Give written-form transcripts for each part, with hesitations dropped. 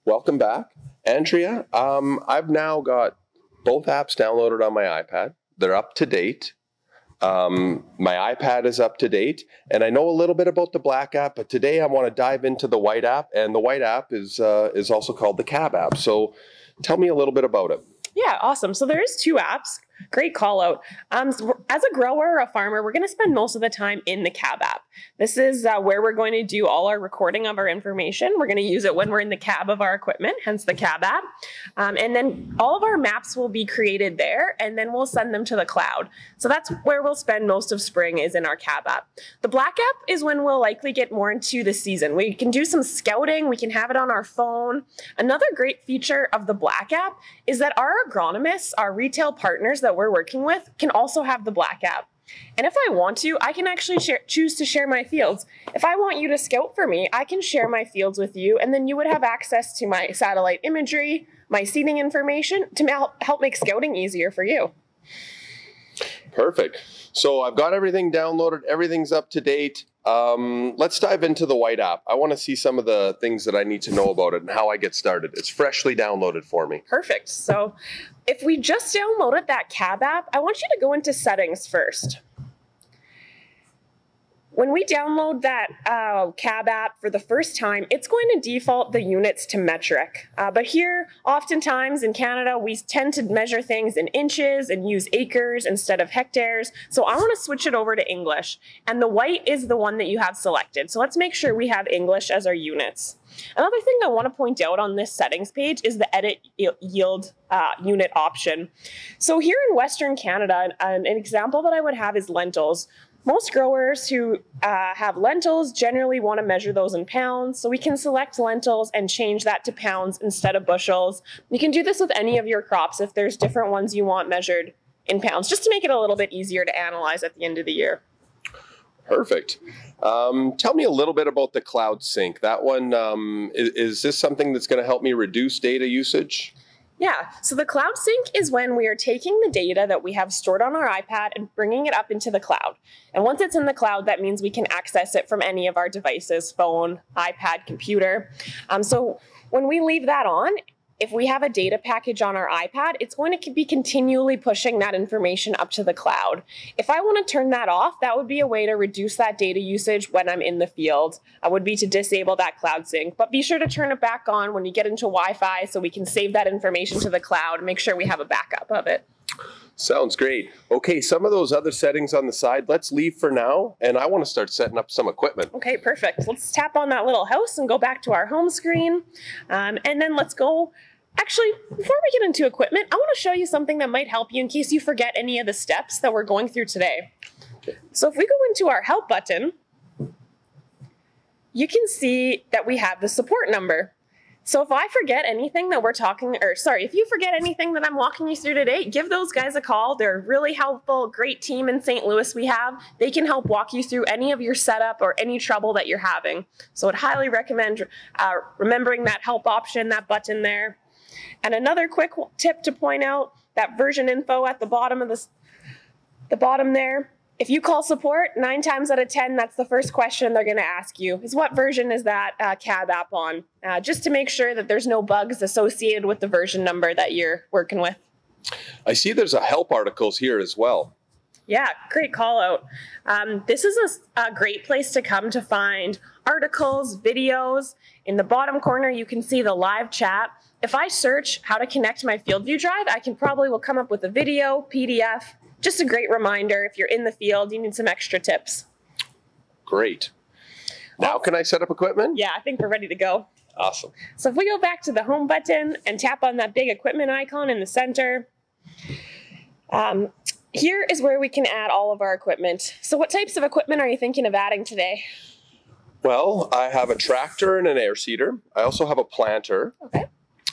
welcome back. Andrea, I've now got both apps downloaded on my iPad. They're up to date. My iPad is up to date, and I know a little bit about the black app, but today I want to dive into the white app, and the white app is also called the Cab app. So tell me a little bit about it. Yeah, awesome. So there's two apps. Great call out. As a grower or a farmer, we're going to spend most of the time in the Cab app. This is where we're going to do all our recording of our information. We're going to use it when we're in the cab of our equipment, hence the Cab app. And then all of our maps will be created there, and then we'll send them to the cloud. So that's where we'll spend most of spring, is in our Cab app. The black app is when we'll likely get more into the season. We can do some scouting. We can have it on our phone. Another great feature of the black app is that our agronomists, our retail partners that we're working with, can also have the black app. And if I want to, I can actually choose to share my fields. If I want you to scout for me, I can share my fields with you, and then you would have access to my satellite imagery, my seeding information, to help make scouting easier for you. Perfect. So I've got everything downloaded. Everything's up to date. Let's dive into the white app. I want to see some of the things that I need to know about it and how I get started. It's freshly downloaded for me. Perfect. So if we just downloaded that Cab app, I want you to go into settings first. When we download that Cab app for the first time, it's going to default the units to metric. But here, oftentimes in Canada, we tend to measure things in inches and use acres instead of hectares. So I want to switch it over to English. And the white is the one that you have selected. So let's make sure we have English as our units. Another thing I want to point out on this settings page is the edit yield unit option. So here in Western Canada, an example that I would have is lentils. Most growers who have lentils generally want to measure those in pounds, so we can select lentils and change that to pounds instead of bushels. You can do this with any of your crops if there's different ones you want measured in pounds, just to make it a little bit easier to analyze at the end of the year. Perfect. Tell me a little bit about the cloud sync. That one, is this something that's going to help me reduce data usage? Yeah, so the cloud sync is when we are taking the data that we have stored on our iPad and bringing it up into the cloud. And once it's in the cloud, that means we can access it from any of our devices, phone, iPad, computer. So when we leave that on, if we have a data package on our iPad, it's going to be continually pushing that information up to the cloud. If I want to turn that off, that would be a way to reduce that data usage when I'm in the field. Would be to disable that cloud sync. But be sure to turn it back on when you get into Wi-Fi so we can save that information to the cloud and make sure we have a backup of it. Sounds great. Okay, some of those other settings on the side, let's leave for now, and I want to start setting up some equipment. Okay, perfect. Let's tap on that little house and go back to our home screen, and then let's go. Actually, before we get into equipment, I want to show you something that might help you in case you forget any of the steps that we're going through today. So if we go into our help button, you can see that we have the support number. So if I forget anything that if you forget anything that I'm walking you through today, give those guys a call. They're really helpful, great team in St. Louis we have. They can help walk you through any of your setup or any trouble that you're having. So I'd highly recommend remembering that help option, that button there. And another quick tip to point out, that version info at the bottom of the bottom there. If you call support, 9 times out of 10, that's the first question they're going to ask you is what version is that Cab app on? Just to make sure that there's no bugs associated with the version number that you're working with. I see there's a help articles here as well. Yeah, great call out. This is a great place to come to find articles, videos. In the bottom corner, you can see the live chat. If I search how to connect my FieldView drive, I will come up with a video, PDF. Just a great reminder if you're in the field, you need some extra tips. Great. Now can I set up equipment? Yeah, I think we're ready to go. Awesome. So if we go back to the home button and tap on that big equipment icon in the center, here is where we can add all of our equipment. So what types of equipment are you thinking of adding today? Well, I have a tractor and an air seeder. I also have a planter. Okay.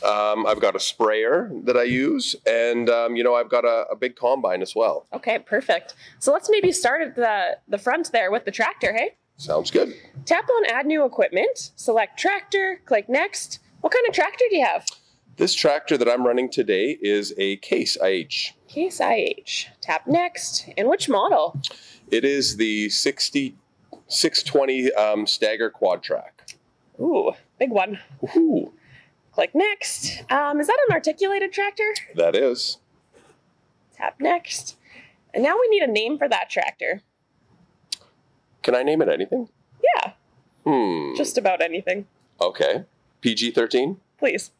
I've got a sprayer that I use, and I've got a big combine as well. Okay, perfect. So let's maybe start at the front there with the tractor, hey? Sounds good. Tap on Add New Equipment, select Tractor, click Next. What kind of tractor do you have? This tractor that I'm running today is a Case IH. Case IH. Tap Next. And which model? It is the 620 Stagger Quad Track. Ooh, big one. Ooh. Click next. Is that an articulated tractor? That is. Tap next. And now we need a name for that tractor. Can I name it anything? Yeah. Just about anything. Okay. PG-13? Please.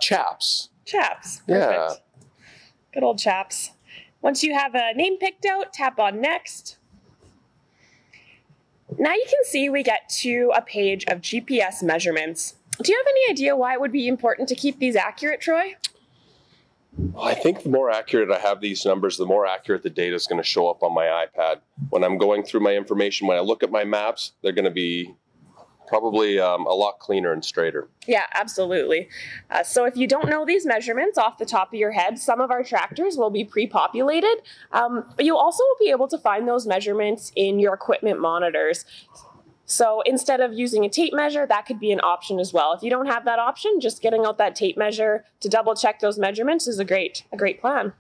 Chaps. Chaps. Perfect. Yeah. Good old Chaps. Once you have a name picked out, tap on next. Now you can see we get to a page of GPS measurements. Do you have any idea why it would be important to keep these accurate, Troy? Well, I think the more accurate I have these numbers, the more accurate the data is going to show up on my iPad. When I'm going through my information, when I look at my maps, they're going to be probably a lot cleaner and straighter. Yeah, absolutely. So if you don't know these measurements off the top of your head, some of our tractors will be pre-populated, but you'll also be able to find those measurements in your equipment monitors. So instead of using a tape measure, that could be an option as well. If you don't have that option, just getting out that tape measure to double check those measurements is a great plan.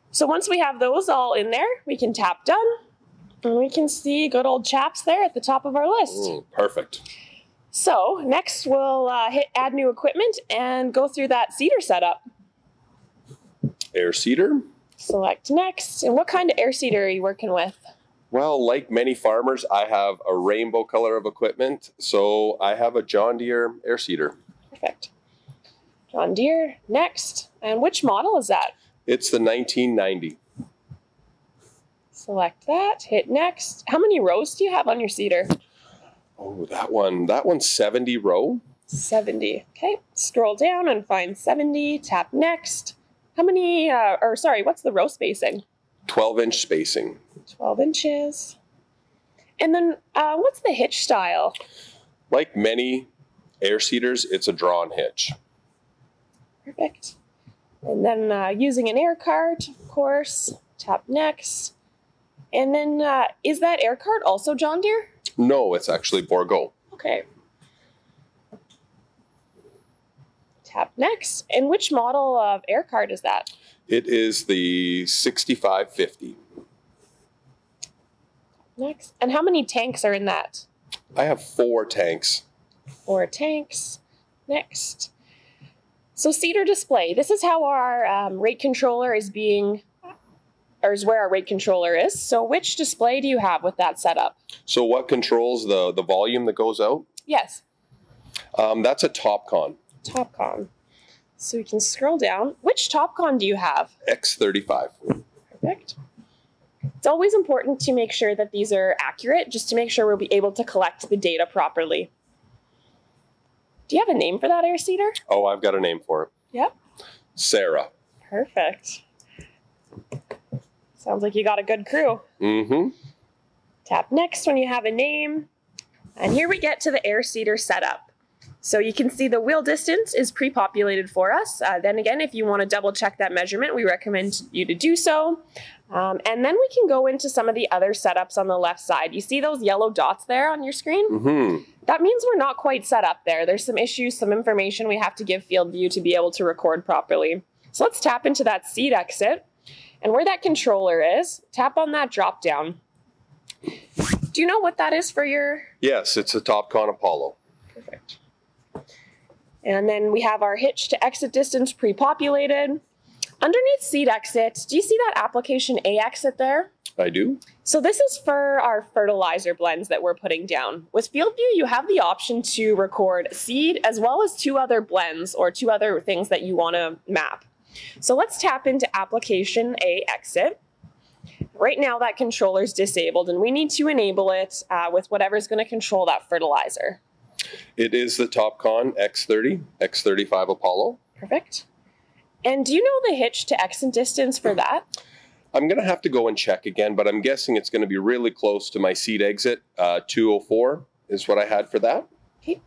So once we have those all in there, we can tap done, and we can see good old Chaps there at the top of our list. Perfect. So next we'll hit add new equipment and go through that seeder setup. Air seeder. Select next. And what kind of air seeder are you working with? Well, like many farmers, I have a rainbow color of equipment, so I have a John Deere air seeder. Perfect. John Deere, next. And which model is that? It's the 1990. Select that, hit next. How many rows do you have on your seeder? Oh, that one's 70 row. 70. Okay, scroll down and find 70, tap next. How many, what's the row spacing? 12-inch spacing. 12 inches. And then what's the hitch style? Like many air seeders, it's a drawn hitch. Perfect. And then using an air cart, of course, tap next. And then is that air cart also John Deere? No, it's actually Bourgault. Okay. Tap next. And which model of air cart is that? It is the 6550. Next. And how many tanks are in that? I have 4 tanks. 4 tanks. Next. So seeder display. This is how our rate controller is where our rate controller is. So which display do you have with that setup? So what controls the volume that goes out? Yes. That's a TopCon. TopCon. So we can scroll down. Which TopCon do you have? X35. Perfect. It's always important to make sure that these are accurate, just to make sure we'll be able to collect the data properly. Do you have a name for that air seeder? Oh, I've got a name for it. Yep. Sarah. Perfect. Sounds like you got a good crew. Mm-hmm. Tap next when you have a name. And here we get to the air seeder setup. So you can see the wheel distance is pre-populated for us. Then again, if you want to double check that measurement, we recommend you to do so. And then we can go into some of the other setups on the left side. You see those yellow dots there on your screen? Mm-hmm. That means we're not quite set up there. There's some issues, some information we have to give FieldView to be able to record properly. So let's tap into that seed exit. And where that controller is, tap on that drop down. Do you know what that is for your... Yes, it's a TopCon Apollo. Perfect. And then we have our hitch to exit distance pre-populated. Underneath seed exit, do you see that application A exit there? I do. So this is for our fertilizer blends that we're putting down. With FieldView, you have the option to record seed as well as 2 other blends or 2 other things that you want to map. So let's tap into application A exit. Right now that controller is disabled and we need to enable it with whatever's going to control that fertilizer. It is the TopCon X30, X35 Apollo. Perfect. And do you know the hitch to exit distance for that? I'm going to have to go and check again, but I'm guessing it's going to be really close to my seed exit. 204 is what I had for that. Okay.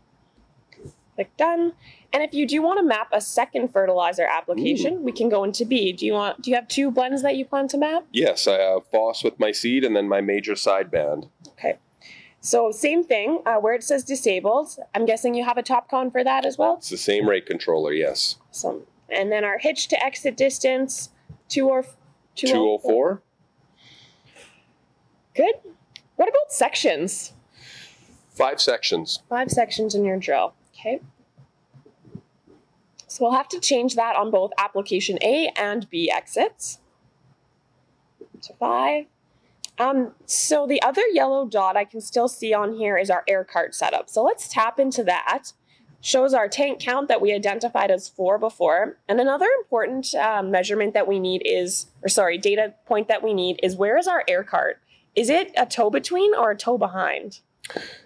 Click done. And if you do want to map a second fertilizer application, we can go into B. Do you have 2 blends that you plan to map? Yes, I have phos with my seed and then my major sideband. Okay. So same thing, where it says disabled, I'm guessing you have a TopCon for that as well? It's the same rate controller, yes. Awesome. And then our hitch to exit distance, 204. Good. What about sections? 5 sections. 5 sections in your drill. Okay. So we'll have to change that on both application A and B exits. So 5. So the other yellow dot I can still see on here is our air cart setup. So let's tap into that. Shows our tank count that we identified as 4 before. And another important measurement that we need is, data point that we need is, where is our air cart? Is it a toe between or a toe behind?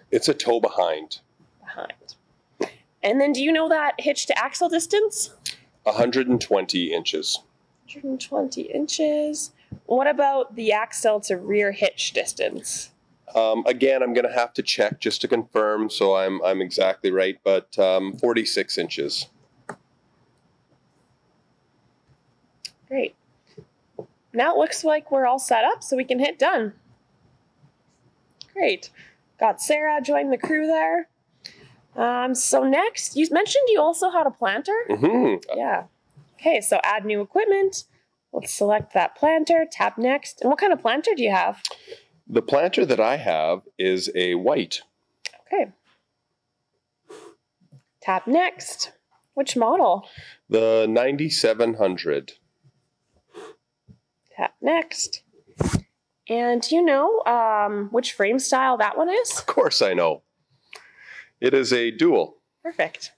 It's a toe behind. Behind. And then do you know that hitch to axle distance? 120 inches. 120 inches. What about the axle to rear hitch distance? Again, I'm going to have to check just to confirm, so I'm exactly right, but 46 inches. Great. Now it looks like we're all set up, so we can hit done. Great. Got Sarah join the crew there. So next, you mentioned you also had a planter? Mm-hmm. Yeah. Okay, so add new equipment. Let's select that planter, tap next. And what kind of planter do you have? The planter that I have is a white. Okay. Tap next. Which model? The 9700. Tap next. And do you know which frame style that one is? Of course I know. It is a dual. Perfect.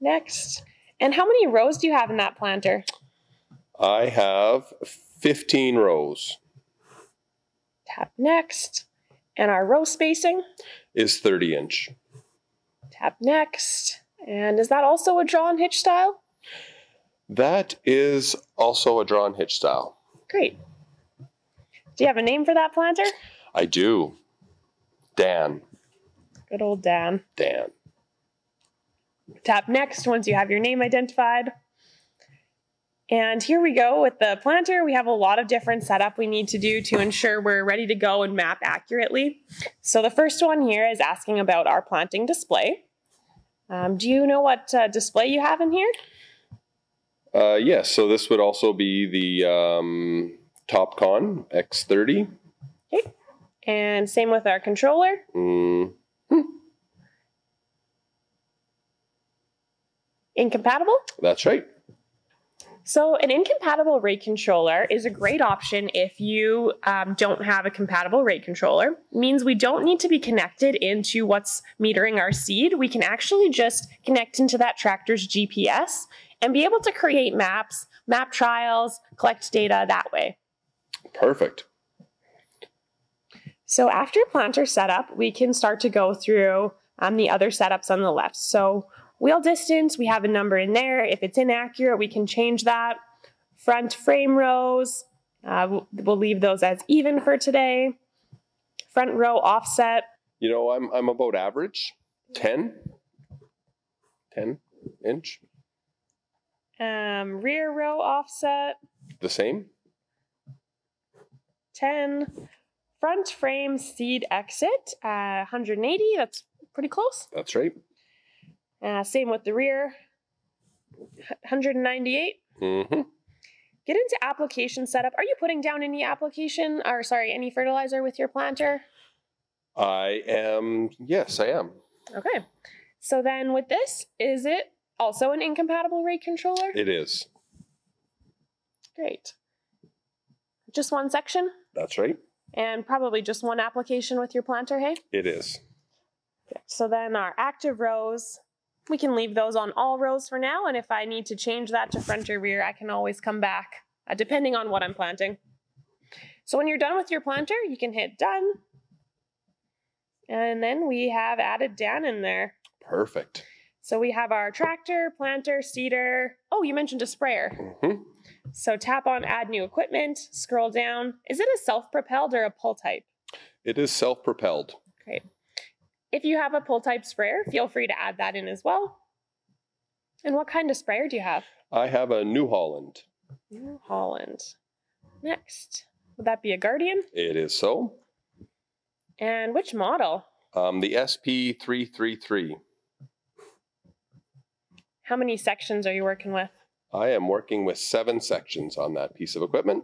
Next. And how many rows do you have in that planter? I have 15 rows. Tap next. And our row spacing? Is 30 inch. Tap next. And is that also a drawn hitch style? That is also a drawn hitch style. Great. Do you have a name for that planter? I do. Dan. Good old Dan. Dan. Tap next once you have your name identified. And here we go with the planter. We have a lot of different setup we need to do to ensure we're ready to go and map accurately. So the first one here is asking about our planting display. Do you know what display you have in here? Yes, so this would also be the TopCon X30. Okay. And same with our controller. Incompatible? That's right. So an incompatible rate controller is a great option if you don't have a compatible rate controller. It means we don't need to be connected into what's metering our seed. We can actually just connect into that tractor's GPS and be able to create maps, map trials, collect data that way. Perfect. So after planter setup, we can start to go through the other setups on the left. So wheel distance, we have a number in there. If it's inaccurate, we can change that. Front frame rows, we'll leave those as even for today. Front row offset. You know, I'm about average. 10 inch. Rear row offset. The same. 10. Front frame seed exit, 180. That's pretty close. That's right. Same with the rear, 198. Mm-hmm. Get into application setup. Are you putting down any any fertilizer with your planter? I am. Yes, I am. Okay. So then with this, is it also an incompatible rate controller? It is. Great. Just one section? That's right. And probably just one application with your planter, hey? It is. Okay. So then our active rows, we can leave those on all rows for now, and if I need to change that to front or rear, I can always come back, depending on what I'm planting. So when you're done with your planter, you can hit done. And then we have added Dan in there. Perfect. So we have our tractor, planter, seeder. Oh, you mentioned a sprayer. Mm-hmm. So tap on add new equipment, scroll down. Is it a self-propelled or a pull type? It is self-propelled. Great. If you have a pull type sprayer, feel free to add that in as well. And what kind of sprayer do you have? I have a New Holland. New Holland. Next. Would that be a Guardian? It is so. And which model? The SP333. How many sections are you working with? I am working with 7 sections on that piece of equipment.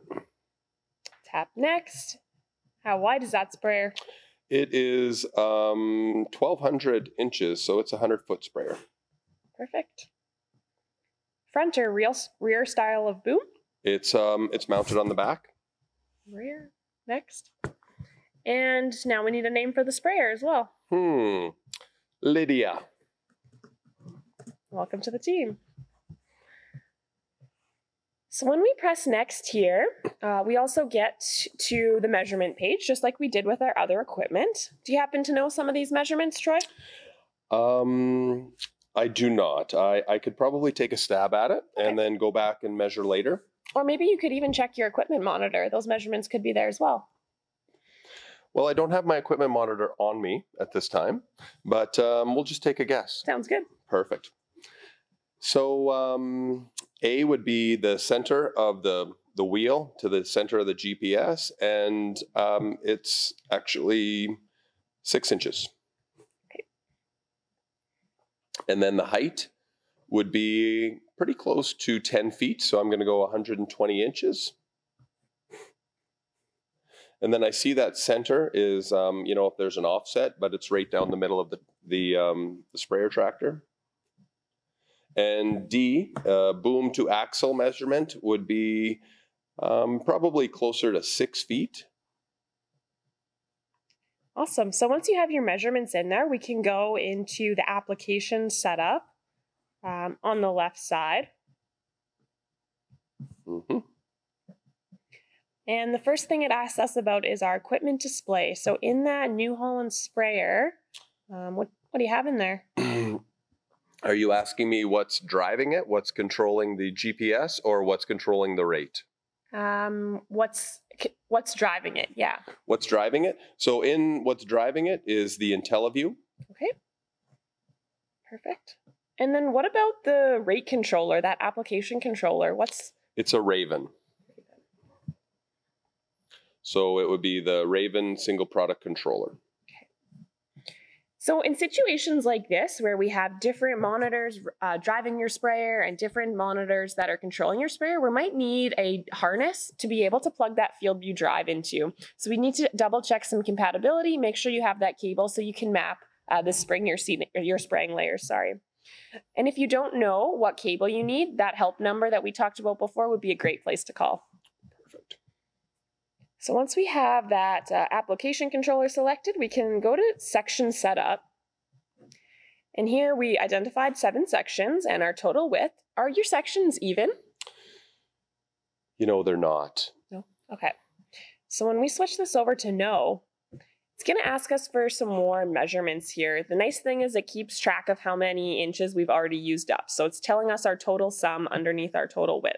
Tap next. How wide is that sprayer? It is 1,200 inches, so it's a 100-foot sprayer. Perfect. Front or rear style of boom? It's mounted on the back. Rear. Next. And now we need a name for the sprayer as well. Lydia. Welcome to the team. So when we press next here, we also get to the measurement page, just like we did with our other equipment. Do you happen to know some of these measurements, Troy? I do not. I could probably take a stab at it and then go back and measure later. Or maybe you could even check your equipment monitor. Those measurements could be there as well. Well, I don't have my equipment monitor on me at this time, but we'll just take a guess. Sounds good. Perfect. So A would be the center of the wheel to the center of the GPS, and it's actually 6 inches. Okay. And then the height would be pretty close to 10 feet, so I'm going to go 120 inches. And then I see that center is, if there's an offset, but it's right down the middle of the sprayer tractor. And D, boom to axle measurement would be probably closer to 6 feet. Awesome. So once you have your measurements in there, we can go into the application setup on the left side. And the first thing it asks us about is our equipment display. So in that New Holland sprayer, what do you have in there? Are you asking me what's driving it, what's controlling the GPS, or what's controlling the rate? What's driving it? Yeah. What's driving it? So in what's driving it is the IntelliView. Okay. Perfect. And then what about the rate controller, that application controller? It's a Raven. So it would be the Raven single product controller. So in situations like this, where we have different monitors driving your sprayer and different monitors that are controlling your sprayer, we might need a harness to be able to plug that FieldView drive into. So we need to double check some compatibility, make sure you have that cable so you can map the spring your spraying layers, sorry. And if you don't know what cable you need, that help number that we talked about before would be a great place to call. Perfect. So once we have that application controller selected, we can go to section setup. And here we identified 7 sections and our total width. Are your sections even? They're not. No? Okay. So when we switch this over to no, it's going to ask us for some more measurements here. The nice thing is it keeps track of how many inches we've already used up. So it's telling us our total sum underneath our total width.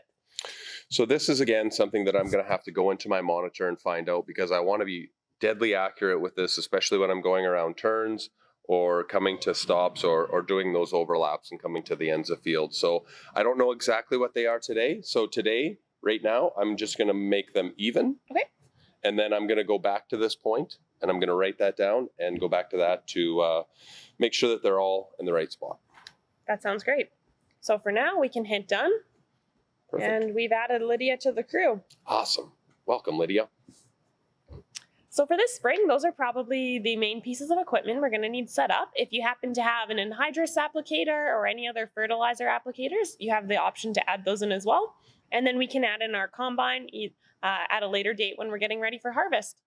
So this is, again, something that I'm going to have to go into my monitor and find out, because I want to be deadly accurate with this, especially when I'm going around turns or coming to stops or doing those overlaps and coming to the ends of field. So I don't know exactly what they are today. So today, right now, I'm just going to make them even. Okay. And then I'm going to go back to this point and I'm going to write that down and go back to that to make sure that they're all in the right spot. That sounds great. So for now, we can hit done. Perfect. And we've added Lydia to the crew. Awesome. Welcome, Lydia. So for this spring, those are probably the main pieces of equipment we're going to need set up. If you happen to have an anhydrous applicator or any other fertilizer applicators, you have the option to add those in as well. And then we can add in our combine at a later date when we're getting ready for harvest.